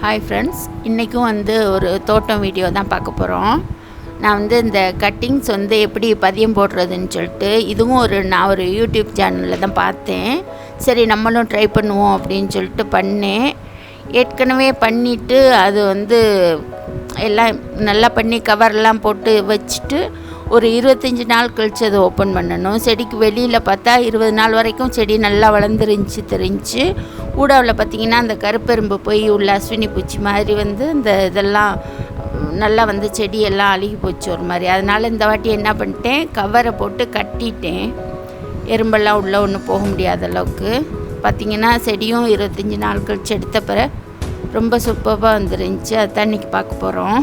Hi friends, இன்றைக்கும் ஒரு தோட்டம் வீடியோ தான் பார்க்க போகிறோம். நான் இந்த கட்டிங்ஸ் எப்படி பதியம் போடுறதுன்னு சொல்லிட்டு இதுவும் நான் ஒரு யூடியூப் சேனலில் தான் பார்த்தேன். சரி நம்மளும் ட்ரை பண்ணுவோம் அப்படின்னு சொல்லிட்டு பண்ணேன். ஏற்கனவே பண்ணிவிட்டு அது எல்லாம் நல்லா பண்ணி கவர்லாம் போட்டு வச்சுட்டு ஒரு 25 நாள் கழித்து அதை ஓப்பன் பண்ணணும். செடிக்கு வெளியில் பார்த்தா 20 நாள் வரைக்கும் செடி நல்லா வளர்ந்துருந்துச்சு தெரிஞ்சு. ஊடாவில் பார்த்திங்கன்னா அந்த கருப்பெரும்பு போய் உள்ள அஸ்வினி பூச்சி மாதிரி இதெல்லாம் நல்லா செடியெல்லாம் அழுகி போச்சு ஒரு மாதிரி. அதனால் இந்த வாட்டி என்ன பண்ணிட்டேன், கவரை போட்டு கட்டிட்டேன். எறும்பெல்லாம் உள்ளே ஒன்றும் போக முடியாத அளவுக்கு. பார்த்திங்கன்னா செடியும் 25 நாள் கழிச்சு எடுத்த பிறகு ரொம்ப சூப்பராக வந்துருந்துச்சு. அதுதான் இன்றைக்கி பார்க்க போகிறோம்.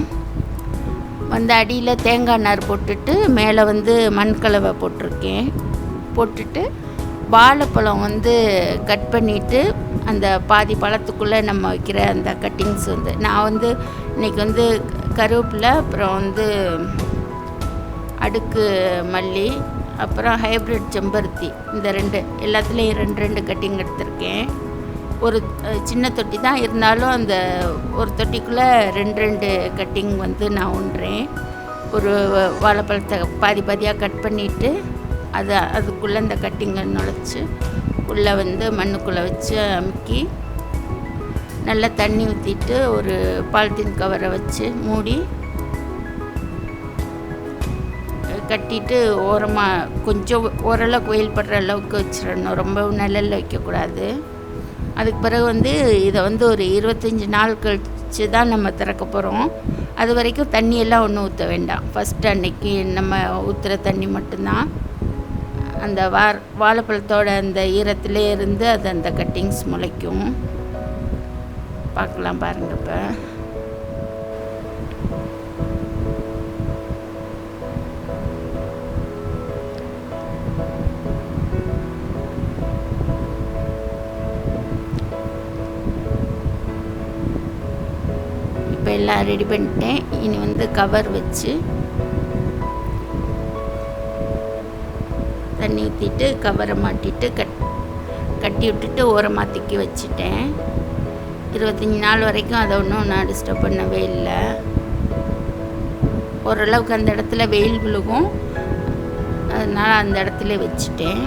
அடியில் தேங்காய் நார் போட்டுட்டு மேலே மண்கலவை போட்டிருக்கேன். போட்டுட்டு வாழைப்பழம் கட் பண்ணிவிட்டு அந்த பாதி பழத்துக்குள்ளே நம்ம வைக்கிற அந்த கட்டிங்ஸ் நான் இன்றைக்கி கருவேப்பிலை, அப்புறம் அடுக்கு மல்லி, அப்புறம் ஹைப்ரிட் செம்பருத்தி, இந்த எல்லாத்துலேயும் ரெண்டு கட்டிங் எடுத்திருக்கேன். ஒரு சின்ன தொட்டி தான் இருந்தாலும் அந்த ஒரு தொட்டிக்குள்ளே ரெண்டு கட்டிங் நான் ஊன்றேன். ஒரு வாழைப்பழத்தை பாதியாக கட் பண்ணிவிட்டு அதுக்குள்ளே இந்த கட்டிங்கை நுழைச்சி உள்ளே மண்ணுக்குள்ளே வச்சு அமுக்கி நல்லா தண்ணி ஊற்றிட்டு ஒரு பாலித்தீன் கவரை வச்சு மூடி கட்டிட்டு ஓரமாக கொஞ்சம் ஓரளவுக்கு வெயில் படுற அளவுக்கு வச்சிடணும். ரொம்ப நிழலில் வைக்கக்கூடாது. அதுக்கு பிறகு இதை ஒரு 25 நாள் கழித்து தான் நம்ம திறக்க போகிறோம். அது வரைக்கும் தண்ணியெல்லாம் ஒன்றும் ஊற்ற வேண்டாம். ஃபஸ்ட்டு அன்னைக்கு நம்ம ஊற்றுற தண்ணி மட்டும்தான். அந்த வாழைப்பழத்தோட அந்த ஈரத்திலே இருந்து அது அந்த கட்டிங்ஸ் முளைக்கும். பார்க்கலாம் பாருங்கள். இப்போ எல்லாம் ரெடி பண்ணிட்டேன். இனி கவர் வச்சு தண்ணி ஊற்றிட்டு கவரை மாட்டிட்டு கட்டி விட்டுட்டு ஓரமாக தூக்கி வச்சுட்டேன். 25 நாள் வரைக்கும் அதை ஒன்றும் நான் டிஸ்டர்ப் பண்ணவே இல்லை. ஓரளவுக்கு அந்த இடத்துல வெயில் விழுகும், அதனால் அந்த இடத்துல வச்சுட்டேன்.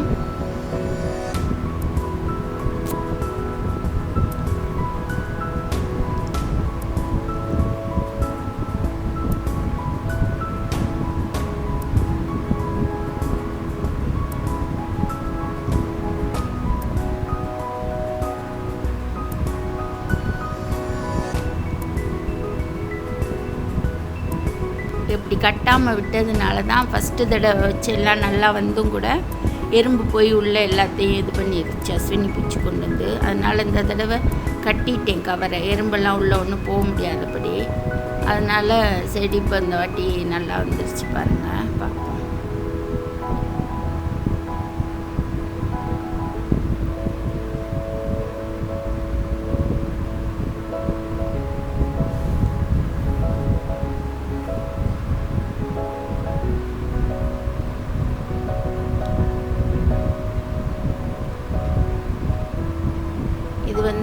இப்படி கட்டாமல் விட்டதுனால தான் ஃபஸ்ட்டு தடவை வச்சு எல்லாம் நல்லா கூட எறும்பு போய் உள்ளே எல்லாத்தையும் இது பண்ணிடுச்சு, அஸ்வினி பூச்சி கொண்டு அதனால் இந்த தடவை கட்டிட்டேன் கவரை. எறும்பெல்லாம் உள்ளே ஒன்றும் போக முடியாதபடி. அதனால் செடி இப்போ இந்த வாட்டி நல்லா வந்துருச்சு பாருங்கள், பார்ப்போம்.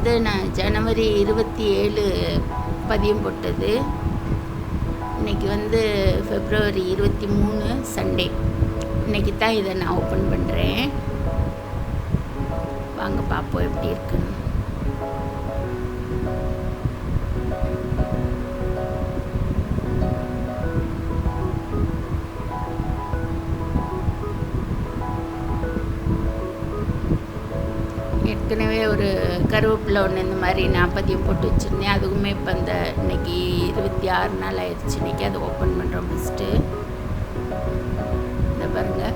இது நான் ஜனவரி 27 பதியம் போட்டது. இன்றைக்கி February 23 சண்டே. இன்றைக்கி தான் இதை நான் ஓப்பன் பண்ணுறேன். வாங்க பார்ப்போம் எப்படி இருக்குன்னு. ஏற்கனவே ஒரு கருவேப்பிலை ஒன்று இந்த மாதிரி நான் பதியம் போட்டு வச்சுருந்தேன். அதுவுமே இப்போ இன்னைக்கு 26 நாள் ஆயிடுச்சு. இன்றைக்கி அதை ஓப்பன் பண்ணுறோம். ஃபஸ்ட்டு இந்த பாருங்கள்,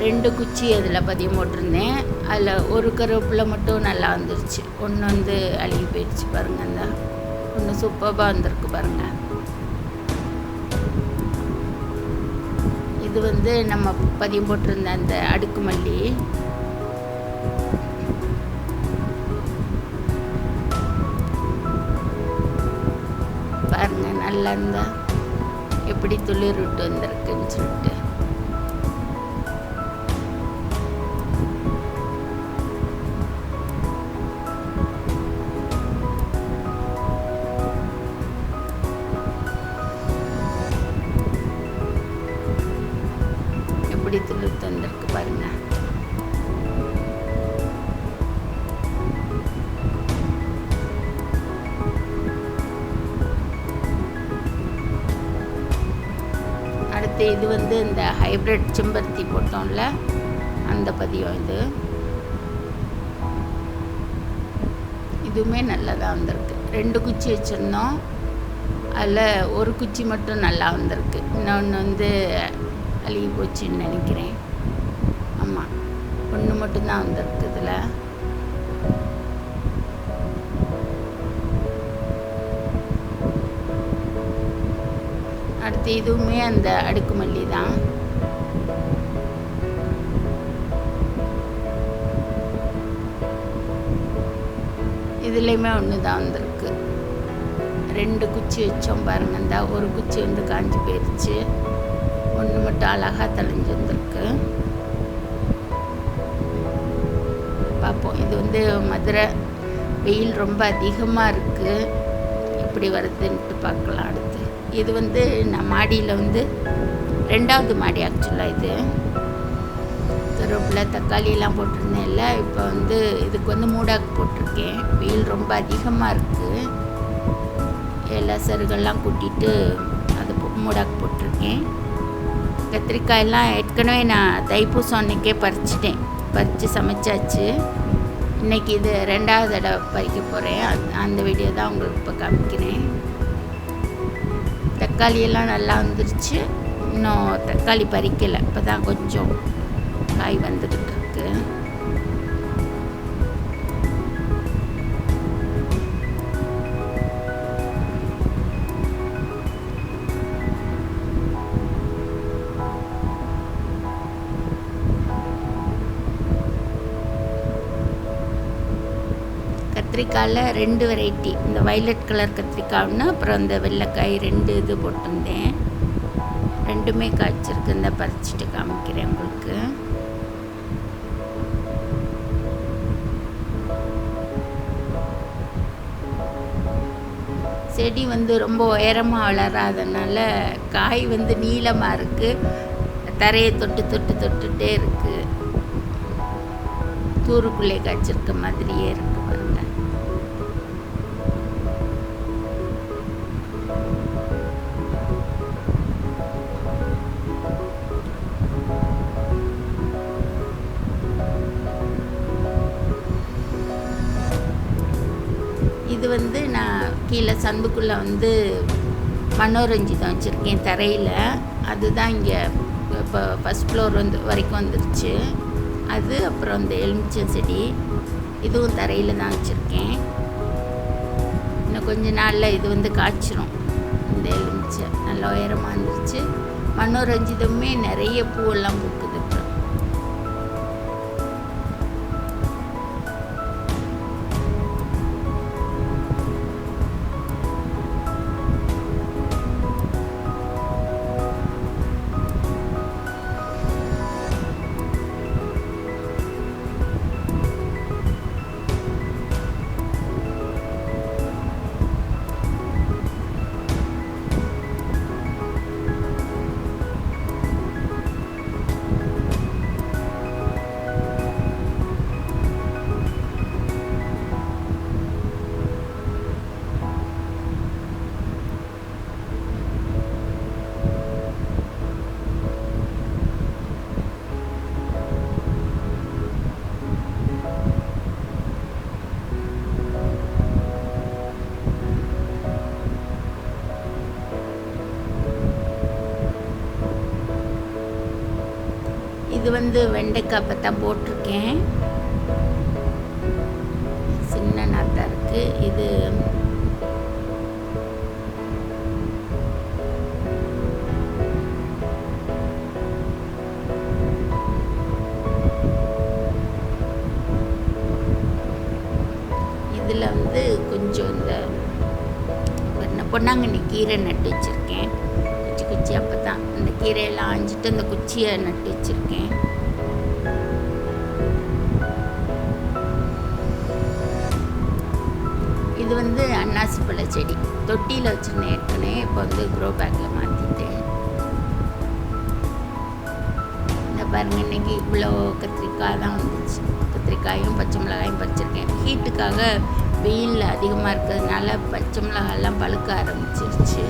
2 குச்சி அதில் பதியம் போட்டிருந்தேன். அதில் ஒரு கருவேப்பிலை மட்டும் நல்லா வந்துருச்சு, ஒன்று அழுகி போயிடுச்சு பாருங்கள். அந்த ஒன்று சூப்பராக வந்திருக்கு பாருங்கள். இது நம்ம பதியம் போட்டிருந்த அந்த அடுக்கு மல்லி. பாருங்கள் நல்லா இருந்தால் எப்படி துளிர் விட்டு வந்திருக்குன்னு சொல்லிட்டு. அடுத்து இது வந்து இந்த ஹைப்ரிட் செம்பருத்தி போட்டோம்ல அந்த பதியம் இதுவுமே நல்லதாக வந்திருக்கு. 2 குச்சி வச்சுருந்தோம், அதில் ஒரு குச்சி மட்டும் நல்லா வந்திருக்கு, இன்னொன்று வந்து அழுகி போச்சுன்னு நினைக்கிறேன். ஆமாம், ஒன்று மட்டும்தான் வந்திருக்கு இதில். அடுத்து இதுவுமே அந்த அடுக்குமல்லி தான். இதுலேயுமே ஒன்று தான் வந்திருக்கு. 2 குச்சி வச்சோம் பாருங்க. இந்த ஒரு குச்சி வந்து காஞ்சி போயிடுச்சு, ஒன்று மட்டும் அழகாக தெளிஞ்சு வந்திருக்கு. பார்ப்போம். இது வந்து மதுரை வெயில் ரொம்ப அதிகமாக இருக்குது, எப்படி வருதுன்ட்டு பார்க்கலாம். அடுத்து இது வந்து நான் மாடியில் வந்து 2வது மாடி ஆக்சுவலாக. இது கருவேப்பிலை தக்காளியெல்லாம் போட்டிருந்தேன்ல, இப்போ வந்து இதுக்கு வந்து மூடாக்கு போட்டிருக்கேன். வெயில் ரொம்ப அதிகமாக இருக்குது, எல்லா சருகெல்லாம் கூட்டிகிட்டு அது மூடாக்கு போட்டிருக்கேன். கத்திரிக்காயெல்லாம் ஏற்கனவே நான் தைப்பூசம் அன்றைக்கே பறித்து சமைச்சாச்சு. இன்றைக்கி இது 2வது தடவை பறிக்க போகிறேன். அந்த வீடியோ தான் உங்களுக்கு இப்போ காமிக்கிறேன். தக்காளியெல்லாம் நல்லா வந்துருச்சு, இன்னும் தக்காளி பறிக்கலை, இப்போ தான் கொஞ்சம் காய் வந்துக்கிட்டு இருக்கு. கத்திரிக்காயில் 2 வெரைட்டி, இந்த வைலட் கலர் கத்திரிக்காய் ஒன்று, அப்புறம் இந்த வெள்ளைக்காய் 2 இது போட்டிருந்தேன். 2மே காய்ச்சிருக்கு. இந்த பறிச்சுட்டு காமிக்கிறேன் உங்களுக்கு. செடி வந்து ரொம்ப உயரமாக வளராதனால காய் வந்து நீளமாக இருக்குது, தரையை தொட்டுட்டே இருக்குது. தூருக்குள்ளே காய்ச்சிருக்க மாதிரியே இருக்குது பாருங்க. இது வந்து நான் கீழே சந்துக்குள்ளே வந்து மனோரஞ்சிதம் வச்சுருக்கேன் தரையில். அதுதான் இங்கே இப்போ ஃபஸ்ட் ஃப்ளோர் வரைக்கும் வந்துருச்சு. அது அப்புறம் இந்த எலுமிச்சை செடி, இதுவும் தரையில் தான் வச்சுருக்கேன். இன்னும் கொஞ்ச நாளில் இது வந்து காய்ச்சிரும். இந்த எலுமிச்சை நல்லா உயரமாக வந்துருச்சு. மனோரஞ்சிதமே நிறைய பூவெல்லாம் பூக்குது. இது வந்து வெண்டைக்காய் பத்தான் போட்டிருக்கேன், சின்ன நாத்தா இருக்குது. இது இதில் வந்து கொஞ்சம் இந்த பொன்னாங்கண்ணி கீரை நட்டு வச்சுருக்கேன். குச்சி அப்போ தான் இந்த கீரையெல்லாம் ஆஞ்சிட்டு அந்த குச்சியை நட்டு வச்சுருக்கேன். இது வந்து அன்னாசி பழ செடி தொட்டியில் வச்சுருந்தேன் ஏற்கனவே, இப்போ வந்து க்ரோ பேக்கில் மாற்றிட்டேன். இந்த பாருங்க, இன்றைக்கி இவ்வளோ கத்திரிக்காய் தான் வந்துச்சு. கத்திரிக்காயும் பச்சை மிளகாயும் பறிச்சிருக்கேன். ஹீட்டுக்காக வெயில் அதிகமாக இருக்கிறதுனால பச்சை மிளகாயெல்லாம் பழுக்க ஆரம்பிச்சிருச்சு.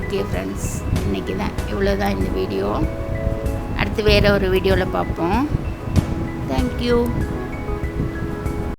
ஓகே ஃப்ரெண்ட்ஸ், இன்றைக்கி தான் இவ்வளோ தான் இந்த வீடியோ. அடுத்து வேறு ஒரு வீடியோவில் பார்ப்போம். தேங்க்யூ.